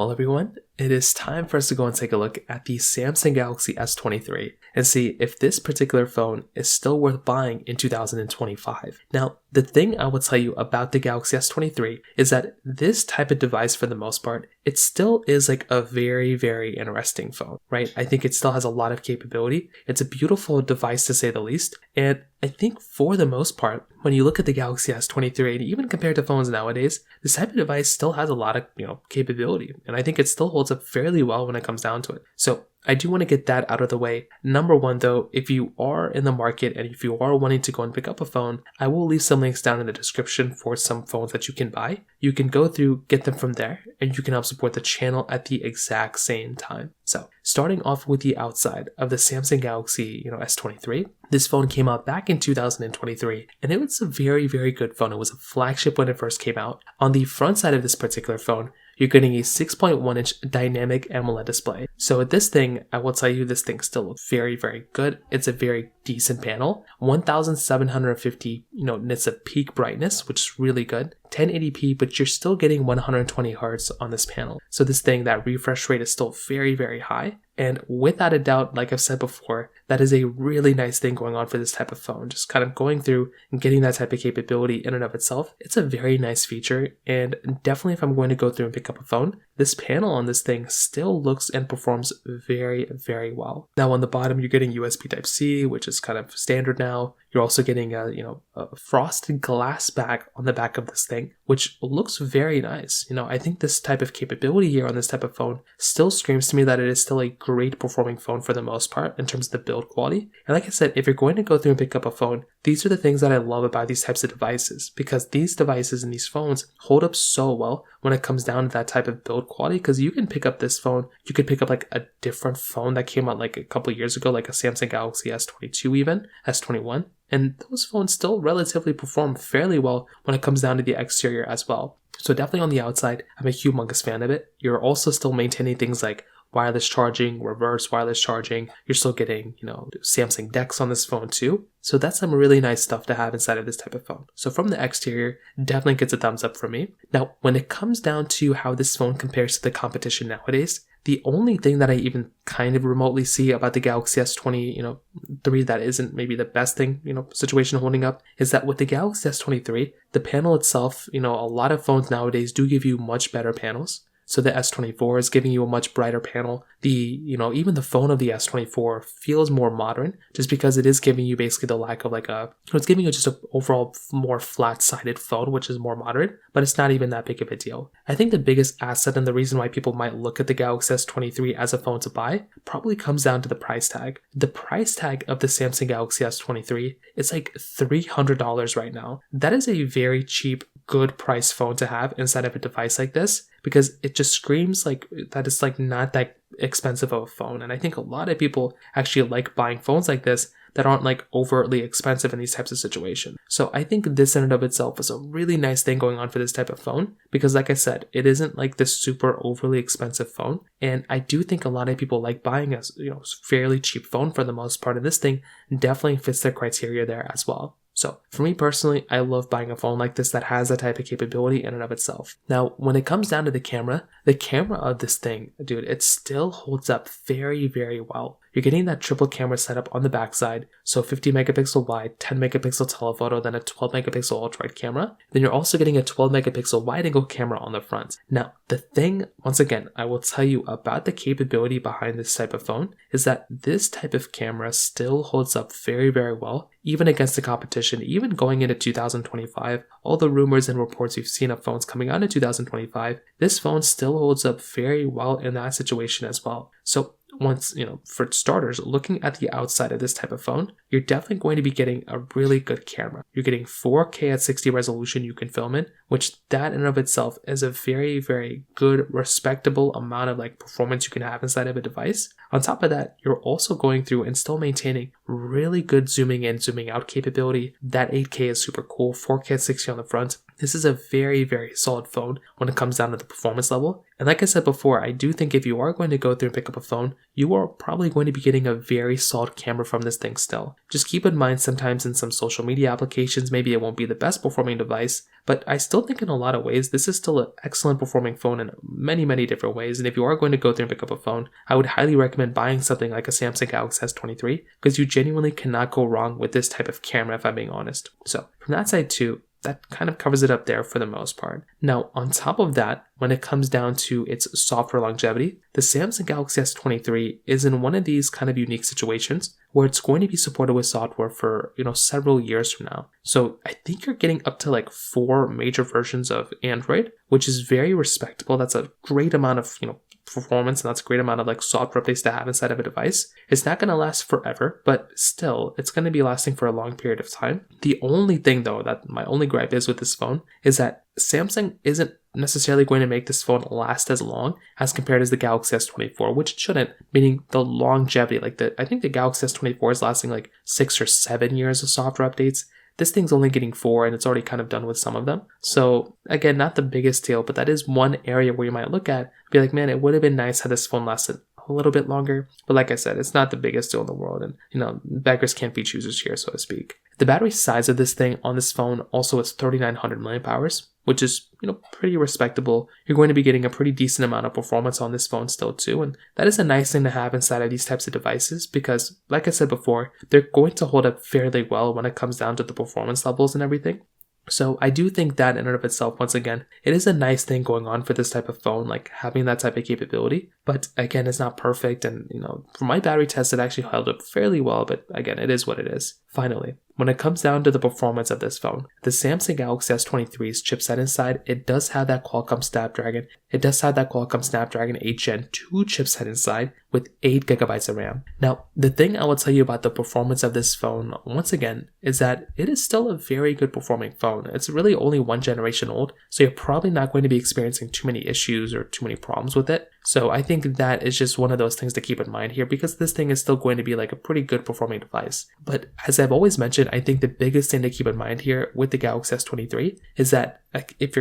Well, everyone, it is time for us to go and take a look at the Samsung Galaxy S23 and see if this particular phone is still worth buying in 2025. Now, the thing I will tell you about the Galaxy S23 is that this type of device, for the most part, it still is like a very, very interesting phone, right? I think it still has a lot of capability. It's a beautiful device to say the least. And I think for the most part, when you look at the Galaxy S23 and even compared to phones nowadays, this type of device still has a lot of, capability. And I think it still holds up fairly well when it comes down to it. So I do want to get that out of the way. Number one, though, if you are in the market and if you are wanting to go and pick up a phone, I will leave some links down in the description for some phones that you can buy. You can go through, get them from there, and you can help support the channel at the exact same time. So starting off with the outside of the Samsung Galaxy, S23, this phone came out back in 2023, and it was a very, very good phone. It was a flagship when it first came out. On the front side of this particular phone, you're getting a 6.1-inch dynamic AMOLED display. So with this thing, I will tell you this thing still looks very, very good. It's a very decent panel. 1750 nits of peak brightness, which is really good. 1080p, but you're still getting 120 Hz on this panel. So this thing, that refresh rate is still very, very high. And without a doubt, like I've said before, that is a really nice thing going on for this type of phone. Just kind of going through and getting that type of capability in and of itself, it's a very nice feature. And definitely if I'm going to go through and pick up a phone, this panel on this thing still looks and performs very, very well. Now on the bottom, you're getting USB Type-C, which is kind of standard now. You're also getting a frosted glass back on the back of this thing, which looks very nice. I think this type of capability here on this type of phone still screams to me that it is still a great performing phone for the most part in terms of the build quality. And like I said, if you're going to go through and pick up a phone, these are the things that I love about these types of devices, because these devices and these phones hold up so well when it comes down to that type of build quality. Because you can pick up this phone, you could pick up like a different phone that came out like a couple years ago, like a Samsung Galaxy S22 even, S21. And those phones still relatively perform fairly well when it comes down to the exterior as well. So definitely on the outside, I'm a humongous fan of it. You're also still maintaining things like wireless charging, reverse wireless charging. You're still getting, Samsung DeX on this phone too. So that's some really nice stuff to have inside of this type of phone. So from the exterior, definitely gets a thumbs up from me. Now, when it comes down to how this phone compares to the competition nowadays, the only thing that I even kind of remotely see about the Galaxy S23 that isn't maybe the best thing, situation holding up, is that with the Galaxy S23, the panel itself, a lot of phones nowadays do give you much better panels. So the S24 is giving you a much brighter panel. Even the phone of the S24 feels more modern just because it is giving you basically the lack of it's giving you just an overall more flat-sided phone, which is more modern, but it's not even that big of a deal. I think the biggest asset and the reason why people might look at the Galaxy S23 as a phone to buy probably comes down to the price tag. The price tag of the Samsung Galaxy S23 is like $300 right now. That is a very cheap, good price phone to have inside of a device like this, because it just screams like that it's like not that expensive of a phone. And I think a lot of people actually like buying phones like this that aren't like overtly expensive in these types of situations. So I think this in and of itself is a really nice thing going on for this type of phone, because like I said, it isn't like this super overly expensive phone. And I do think a lot of people like buying a fairly cheap phone for the most part, and this thing definitely fits their criteria there as well. So for me personally, I love buying a phone like this that has that type of capability in and of itself. Now, when it comes down to the camera of this thing, dude, it still holds up very, very well. You're getting that triple camera setup on the backside, so 50 megapixel wide, 10 megapixel telephoto, then a 12 megapixel ultra-wide camera. Then you're also getting a 12 megapixel wide-angle camera on the front. Now, the thing, once again, I will tell you about the capability behind this type of phone is that this type of camera still holds up very, very well, even against the competition, even going into 2025. All the rumors and reports you've seen of phones coming out in 2025, this phone still holds up very well in that situation as well. So once, for starters, looking at the outside of this type of phone, you're definitely going to be getting a really good camera. You're getting 4K at 60 resolution you can film in, which that in and of itself is a very, very good, respectable amount of performance you can have inside of a device. On top of that, you're also going through and still maintaining really good zooming in, zooming out capability. That 8K is super cool, 4K at 60 on the front. This is a very, very solid phone when it comes down to the performance level. And like I said before, I do think if you are going to go through and pick up a phone, you are probably going to be getting a very solid camera from this thing still. Just keep in mind sometimes in some social media applications, maybe it won't be the best performing device, but I still think in a lot of ways, this is still an excellent performing phone in many, many different ways. And if you are going to go through and pick up a phone, I would highly recommend buying something like a Samsung Galaxy S23 because you genuinely cannot go wrong with this type of camera, if I'm being honest. So from that side too, that kind of covers it up there for the most part. Now, on top of that, when it comes down to its software longevity, the Samsung Galaxy S23 is in one of these kind of unique situations where it's going to be supported with software for, several years from now. So I think you're getting up to like 4 major versions of Android, which is very respectable. That's a great amount of, performance, and that's a great amount of like software updates to have inside of a device. It's not going to last forever, but still, it's going to be lasting for a long period of time. The only thing though, that my only gripe is with this phone is that Samsung isn't necessarily going to make this phone last as long as compared as the Galaxy S24, which it shouldn't, meaning the longevity. I think the Galaxy S24 is lasting like 6 or 7 years of software updates. This thing's only getting 4 and it's already kind of done with some of them. So again, not the biggest deal, but that is one area where you might look at, be like, man, it would have been nice had this phone lasted a little bit longer. But like I said, it's not the biggest deal in the world. And, beggars can't be choosers here, so to speak. The battery size of this thing on this phone also is 3,900 milliamp hours, which is, pretty respectable. You're going to be getting a pretty decent amount of performance on this phone still too. And that is a nice thing to have inside of these types of devices because, like I said before, they're going to hold up fairly well when it comes down to the performance levels and everything. So I do think that in and of itself, once again, it is a nice thing going on for this type of phone, like having that type of capability. But again, it's not perfect. And, for my battery test, it actually held up fairly well. But again, it is what it is. Finally, when it comes down to the performance of this phone, the Samsung Galaxy S23's chipset inside, it does have that Qualcomm Snapdragon 8 Gen 2 chipset inside with 8 gigabytes of RAM. Now, the thing I will tell you about the performance of this phone, once again, is that it is still a very good performing phone. It's really only 1 generation old, so you're probably not going to be experiencing too many issues or too many problems with it. So I think that is just one of those things to keep in mind here because this thing is still going to be like a pretty good performing device. But as I've always mentioned, I think the biggest thing to keep in mind here with the Galaxy S23 is that if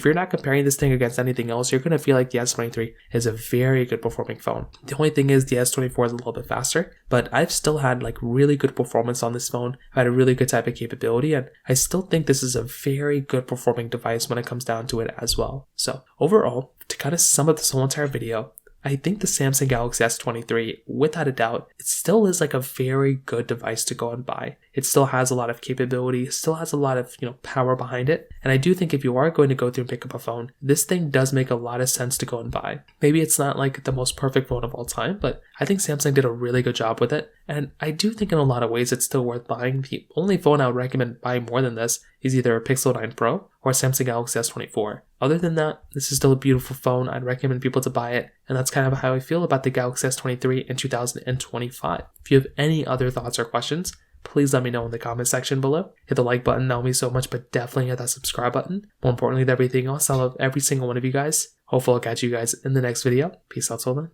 you're not comparing this thing against anything else, you're going to feel like the S23 is a very good performing phone. The only thing is the S24 is a little bit faster, but I've still had like really good performance on this phone. I had a really good type of capability, and I still think this is a very good performing device when it comes down to it as well. So overall, to kind of sum up this whole entire video, I think the Samsung Galaxy S23, without a doubt, it still is like a very good device to go and buy. It still has a lot of capability, still has a lot of, power behind it. And I do think if you are going to go through and pick up a phone, this thing does make a lot of sense to go and buy. Maybe it's not like the most perfect phone of all time, but I think Samsung did a really good job with it. And I do think in a lot of ways it's still worth buying. The only phone I would recommend buying more than this is either a Pixel 9 Pro or a Samsung Galaxy S24. Other than that, this is still a beautiful phone. I'd recommend people to buy it. And that's kind of how I feel about the Galaxy S23 in 2025. If you have any other thoughts or questions, please let me know in the comment section below. Hit the like button, that would mean so much, but definitely hit that subscribe button. More importantly than everything else, I love every single one of you guys. Hopefully I'll catch you guys in the next video. Peace out till then.